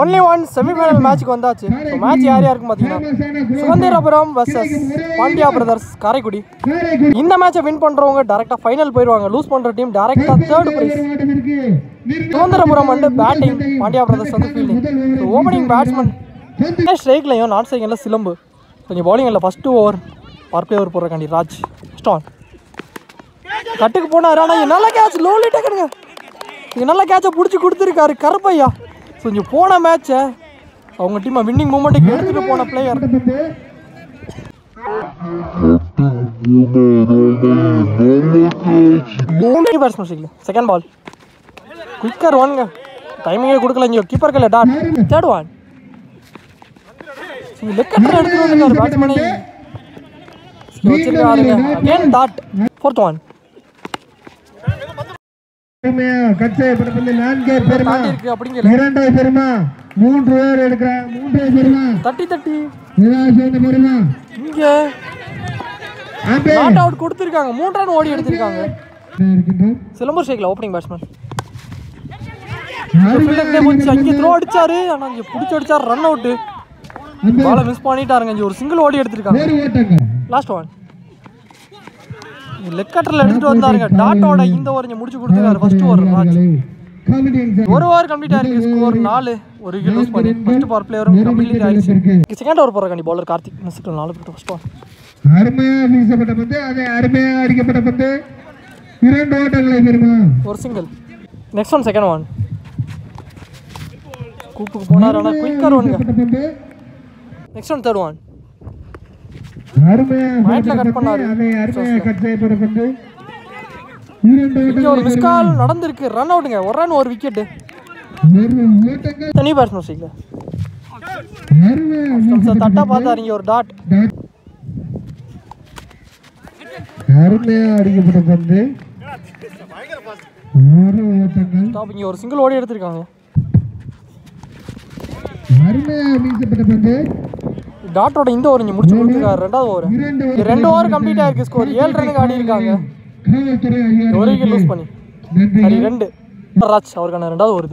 Only one semi-final மேட்ச்சுக்கு வந்தாச்சு. So match யார் யாருக்கும் பார்த்தீங்கன்னா சுகந்திரபுரம் வர்சஸ் பாண்டியா பிரதர்ஸ் காரைக்குடி. இந்த மேட்சை வின் பண்ணுறவங்க டேரெக்டாக ஃபைனல் போயிடுவாங்க. லூஸ் பண்ணுற டீம் டேரெக்டாக தேர்ட் ப்ரைஸ். சுகந்திரபுரம் வந்து பேட்டிங், பாண்டியா பிரதர்ஸ் வந்து ஃபீல்டிங். ஸோ ஓப்பனிங் பேட்ஸ்மேன் ஸ்ட்ரைக்லையும் நான் செகண்டில் சிலம்பு. கொஞ்சம் பவுலிங் இல்லை. First over power play over போடுறக்காண்டி ராஜ் ஸ்டான் கட்டுக்கு போனார். ஆனால் நல்ல கேட்ச், லோலி டக்குனுங்க. நல்ல கேட்சை பிடிச்சி கொடுத்துருக்காரு கருப்பையா. கொஞ்சம் போன மேட்சை அவங்க டீமை வின்னிங் மூமெண்ட்டுக்கு எடுத்துகிட்டு போன பிளேயர். செகண்ட் பால் குயிக்கர் ஒன்ங்க, டைமிங்கே கொடுக்கல. இங்கே கீப்பர் கையில் டாட். தேர்ட் ஒன் லெக்கத்தில் எடுத்துகிட்டு வந்துருக்காரு பேட்ஸ்மேனை வச்சிருக்காருங்க. Again dot. ஃபோர்த் ஒன் கொடுத்திருக்காங்க. 3 ரன் ஓடி எடுத்திருக்காங்க. சிலம்பூர் ஷேக்ல ஓப்பனிங் பேட்ஸ்மேன் அங்கே த்ரோ அடிச்சாரு. ஆனா இங்க பிடிச்சி அடிச்சாரு, ரன் அவுட். பாலை மிஸ் பண்ணிட்டாருங்க. இங்க ஒரு சிங்கிள் ஓடி எடுத்திருக்காங்க. லாஸ்ட் ஒன் லெக் கட்டரில் எடுத்துட்டு வந்தாருங்க. டாட்டோட இந்த ஓவர் இங்கே முடிச்சு கொடுத்துருக்காரு. First over Raj. ஒரு ஓவர் கம்ப்ளீட் ஆயிருக்கு. ஸ்கோர் 4. ஒரு விக்கெட் லூஸ் பண்ணி ஃபர்ஸ்ட் பவர் பிளேயரும் கம்ப்ளீட் ஆயிடுச்சு. செகண்ட் ஓவர் போறக்காண்டி bowler Karthik missed 4 wicket. First over அருமையா வீசப்பட்ட பந்து, அதே அருமையா அடிக்கப்பட்ட பந்து, 2 ஓட்டங்களை பெறுமா. ஒரு single. Next one second one கூப்புக்கு போனார். ஆனால் குயிக்கர் ஒன்ங்க. நெக்ஸ்ட் ஒன் தேர்ட் ஒன் ஒரு மிஸ் கால் நடந்திருக்கு. ரன் அவுட்டுங்க. ஒரு ரன் ஒரு விக்கெட். தனி பேட்ஸ்மேன் தட்டா பார்த்தாரு. இங்க ஒரு டாட். இங்க ஒரு சிங்கிள் ஓடி எடுத்திருக்காங்க. டாட்டோட இந்த ஓவர் இங்கே முடிச்சு கொடுத்துருக்காரு. 2வது ஓவர் 2 ஓவர் கம்ப்ளீட் ஆயிருக்கு. ஸ்கோர் 7 ரன்னுக்கு ஆடி இருக்காங்க. ஒரு விக்கெட் லூஸ் பண்ணி சரி 2. ராஜ் அவருக்கான 2வது ஓவர்.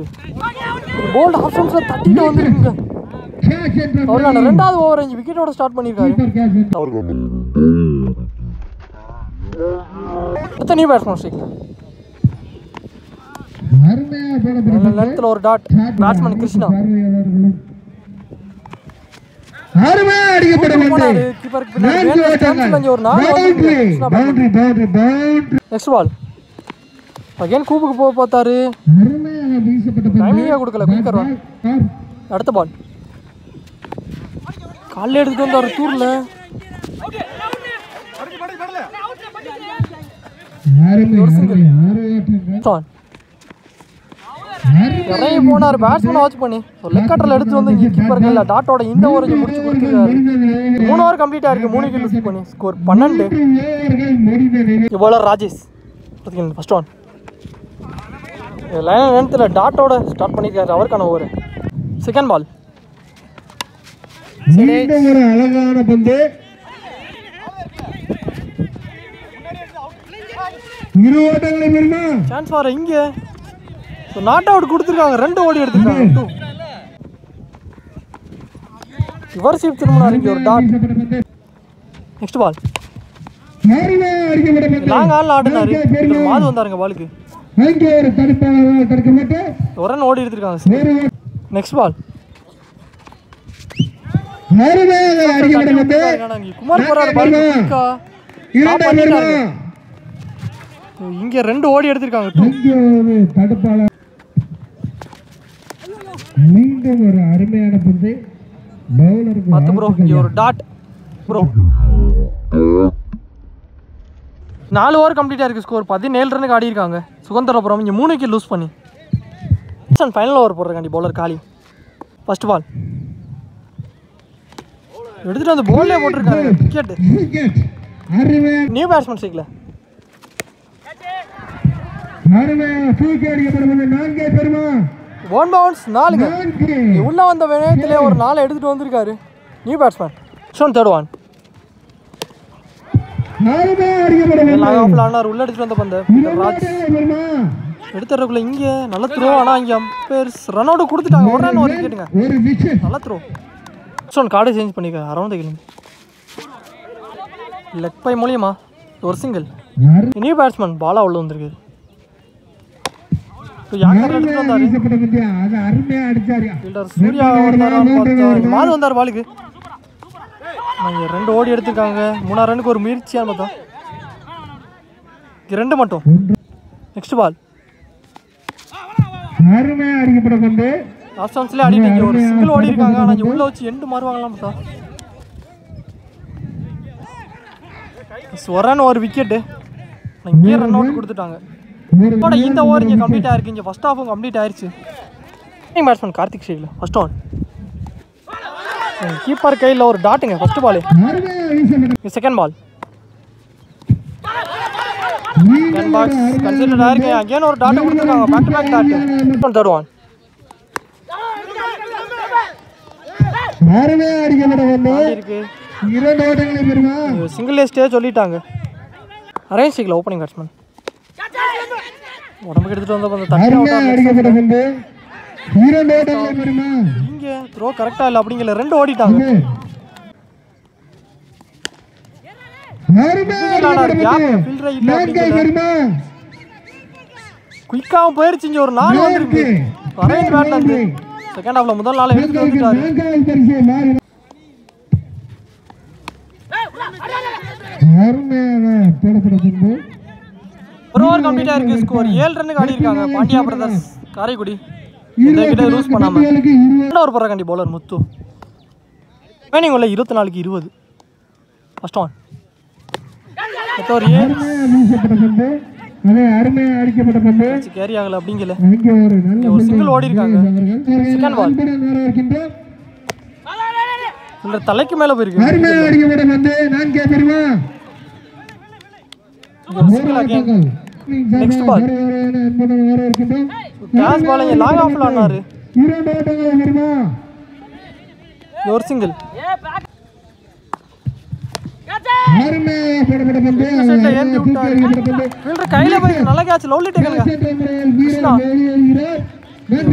போல்ட் ஆப்ஷன்ஸில் தட்டிட்டு வந்துருக்குங்க. அவருக்கான 2வது ஓவர் 5 விக்கெட்டோட ஸ்டார்ட் பண்ணியிருக்காரு. நியூ பேட்ஸ்மேன் ஸ்ட்ரைக்ல லென்த்தில் ஒரு dot. Batsman Krishna next ball again கூப்புக்கு போக பார்த்தாரு. டைமிங்கே கொடுக்கல. Quicker one. அடுத்த பால் காலையில் எடுத்துட்டு வந்தார் தூர்ல. இறங்கி போனார் பேட்ஸ்மேன் வாட்ச் பண்ணி. லெக் கட்டரில் எடுத்து வந்து கீப்பர் கையில் டாட்டோட இந்த ஓவர் முடிச்சு கொடுத்துருக்காரு. 3 ஓவர் கம்ப்ளீட் ஆயிருக்கு. 3 விக்கெட் லூஸ் பண்ணி score 12. Bowler Rajesh first one line நேரத்தில் டாட்டோட ஸ்டார்ட் பண்ணியிருக்காரு. அவருக்கான ஓவர். செகண்ட் பால் அழகான பந்து. சான்ஸ் வர இங்க நாட் அவுட் கொடுத்துருக்காங்க. 2 ஓடி எடுத்துருக்காங்க. ரிவர்ஸ் திரும்பினார். இங்கே ஒரு டாட். நெக்ஸ்ட் பால் லாங் ஆல் ஆடினாரு. மாது வந்தாருங்க பாலுக்கு. ஒரு ரன் ஓடி எடுத்துருக்காங்க. நெக்ஸ்ட் பால் குமார் போறாரு பாலுக்கு. இங்க 2 ஓடி எடுத்திருக்காங்க. மீண்டும் ஒரு அருமையான பந்து. பவுலருக்கு ப்ரோ இங்க ஒரு டாட். ப்ரோ 4 ஓவர் கம்ப்ளீட் ஆயிருக்கு. ஸ்கோர் 17 ரன்னுக்கு ஆடி இருக்காங்க. சுகந்திரபுரம் இங்க 3 விக்கெட் லூஸ் பண்ணி ஃபைனல் ஓவர் போடுறக்காண்டி பவுலர் காளி. ஃபர்ஸ்ட் பால் எடுத்துட்டு வந்து போல்லே போட்டிருக்காங்க. விக்கெட். நியூ பேட்ஸ்மேன் ஸ்ட்ரைக்ல ஒன் பவுன்ஸ் 4ங்க. உள்ள வந்த வேகத்திலே ஒரு 4 எடுத்துட்டு வந்திருக்காரு நியூ பேட்ஸ்மேன். தேர்ட் ஒன் உள்ள எடுத்துட்டு வந்த பந்து ராஜ் எடுத்துறதுக்குள்ள இங்கே நல்ல த்ரோ. ஆனால் இங்கே அம்பேர் ரன் அவுட் கொடுத்துட்டாங்க. ஒரு ரன் ஒரு விக்கெட்டுங்க. ஒரு விக்கெட். நல்ல த்ரோ. கார்டை சேஞ்ச் பண்ணிக்க. அரௌண்ட் கேளுங்க. லெக் பை மூலியமா ஒரு சிங்கிள். நியூ பேட்ஸ்மேன் பாலா உள்ள வந்திருக்கு. சூர்யா மாது வந்தார் பாலுக்கு. ரெண்டு ஓடி எடுத்துருக்காங்க. 3 ரனுக்கு ஒரு முயற்சியான்னு பார்த்தா 2 மட்டும். நெக்ஸ்ட் பால் லாஸ்ட் சான்ஸ்லேயே ஆடிட்டு ஒரு சிங்கிள் ஓடி இருக்காங்க. ஆனால் இங்கே உள்ள வச்சு எண்டு மாறுவாங்களாம் பார்த்தா ஒரு ரன் ஒரு விக்கெட்டு. இங்கே ரன் அவுட் கொடுத்துட்டாங்க. இந்த ஓவர் இங்கே கம்ப்ளீட் ஆயிருக்கு. இங்கே ஃபர்ஸ்ட் ஹாஃபும் கம்ப்ளீட் ஆயிடுச்சு. பேட்ஸ்மேன் கார்த்திக் ஷேக்ல ஃபர்ஸ்ட் ஆன். கீப்பர் கையில் ஒரு டாட்டுங்க. First ball. Second ball considered ஆயிருக்கு. அகேன் ஒரு டாட் கொடுத்துருக்காங்க. Back to back dot. Third one இருக்கு. சிங்கிள் ஸ்டே சொல்லிட்டாங்க. அரேஞ்ச் சிங்கிள் ஓப்பனிங் பேட்ஸ்மேன் உடம்புக்கு எடுத்துட்டு வந்த இங்க த்ரோ கரெக்டா இல்ல அப்படிங்கல 2 ஓடிட்டாங்க. குயிக்காவும் போயிருச்சு. இங்க ஒரு 4 வந்துருக்கு. அரேஞ்ச் பேட்ல இருந்து செகண்ட் ஹாஃப்ல முதல் 4 எடுத்துட்டு வந்துட்டாரு. ஒரு ஓவர் கம்ப்ளீட் ஆயிருக்கு. ஸ்கோர் 7 ரன்னுக்கு ஆடி இருக்காங்க பாண்டியா பிரதர்ஸ் காரைக்குடி. இந்த கிட்ட லூஸ் பண்ணாம ஒரு போறாண்டி பவுலர் முத்து. ரிமைனிங் உள்ள 24க்கு 20. ஃபர்ஸ்ட் ஆன் கேரி ஆகல அப்படிங்கல. ஒரு சிங்கிள் ஓடி இருக்காங்க. செகண்ட் பால் இல்ல தலைக்கு மேல போயிருக்கு. நெக்ஸ்ட் பால் கேஷ் பால் இங்க லாங் ஆஃப்ல ஆனாரு. ஒரு சிங்கிள் கையில போய் நல்ல கேட்ச். லவ்லி டேக்கலுங்க.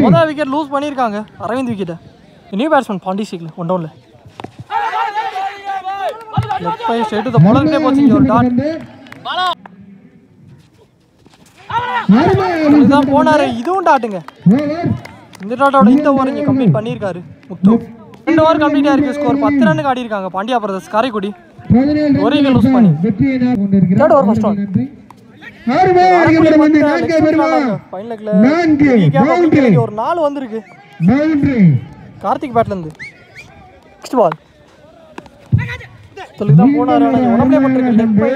முதல் விக்கெட் லூஸ் பண்ணியிருக்காங்க. அரவிந்த் விக்கெட்டை. நியூ பேட்ஸ்மேன் பாண்டி ஷேக்ல 1 டவுன்ல left by straight to the பவுலர்க்கே போச்சு. ஒரு டாட் இதுதான் போனாரு. இதுவும் டாட்டுங்க. இந்த டாட்டோட இந்த ஓவர் இங்கே கம்ப்ளீட் பண்ணியிருக்காரு முத்து. 2 ஓவர் கம்ப்ளீட் ஆயிருக்கு. ஸ்கோர் 10 ரன்னுக்கு ஆடி இருக்காங்க பாண்டியா பிரதர்ஸ் காரைக்குடி. ஒரு விக்கெட் லூஸ் பண்ணி தேர்ட் ஓவர் ஃபர்ஸ்ட் ஆன். ஒரு 4 வந்திருக்கு கார்த்திக் பேட்ல இருந்து. நெக்ஸ்ட் பால் சொல்லுக்கு தான் போனாரு. உடம்புலே பட்டிருக்கு.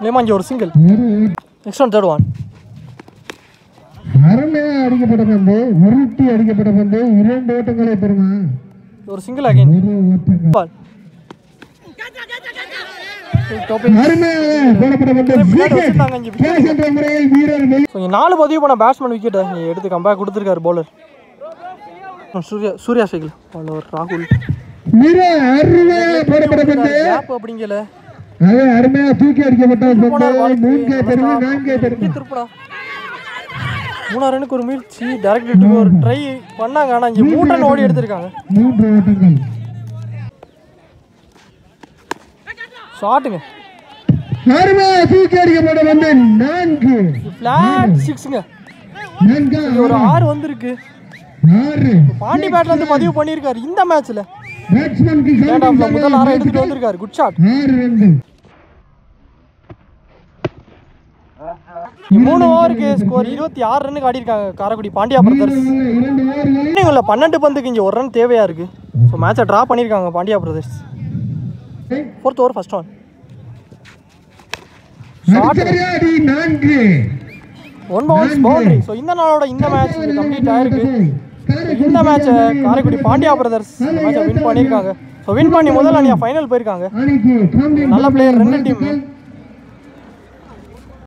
இங்க ஒரு single. Next one third one. அடிக்கப்பட்ட பந்து உருட்டி அடிக்கப்பட்ட பந்து 2 ஓட்டங்களை பெறுமா. ஒரு சிங்கிள் அகைன் பால். நாலு பதிவு பண்ண பேட்ஸ்மேன் விக்கெட்டை எடுத்து கம்பேக் கொடுத்துருக்காரு பவுலர் சூர்யா ஷேக்ல. பவுலர் ராகுல் அப்படிங்கல தூக்கி அடிக்கப்பட்ட 3 ரனுக்கு ஒரு முயற்சி. டைரக்ட் ஒரு ட்ரை பண்ணாங்க. ஆனால் இங்கே 3 ரன் ஓடி எடுத்திருக்காங்க. 3 ஓட்டங்கள் ஷாட்டுங்க. தூக்கி அடிக்கப்பட்ட வந்து 4 ஃபிளாட் 6ங்க. ஒரு 6 வந்திருக்கு. பாண்டி பேட்ல இருந்து பதிவு பண்ணியிருக்காரு இந்த மேட்ச்ல. முதல் 6 எடுத்துட்டு வந்திருக்காரு. Good shot. 3 ஓவருக்கு ஸ்கோர் 26 ரன்னுக்கு ஆடி இருக்காங்க காரைக்குடி பாண்டியா பிரதர்ஸ். 12 பந்துக்கு இங்கே 1 ரன் தேவையா இருக்கு. ஸோ மேட்சை ட்ரா பண்ணியிருக்காங்க Pandya brothers. 4th over first on. One boundary. So இந்த நாளோட இந்த மேட்ச் கம்ப்ளீட் ஆயிருக்கு. இந்த மேட்சை காரைக்குடி பாண்டியா பிரதர்ஸ் மேட்சை வின் பண்ணியிருக்காங்க. ஸோ வின் பண்ணி முதல் அணியாக ஃபைனல் போயிருக்காங்க. நல்ல பிளேயர் 2 டீம்.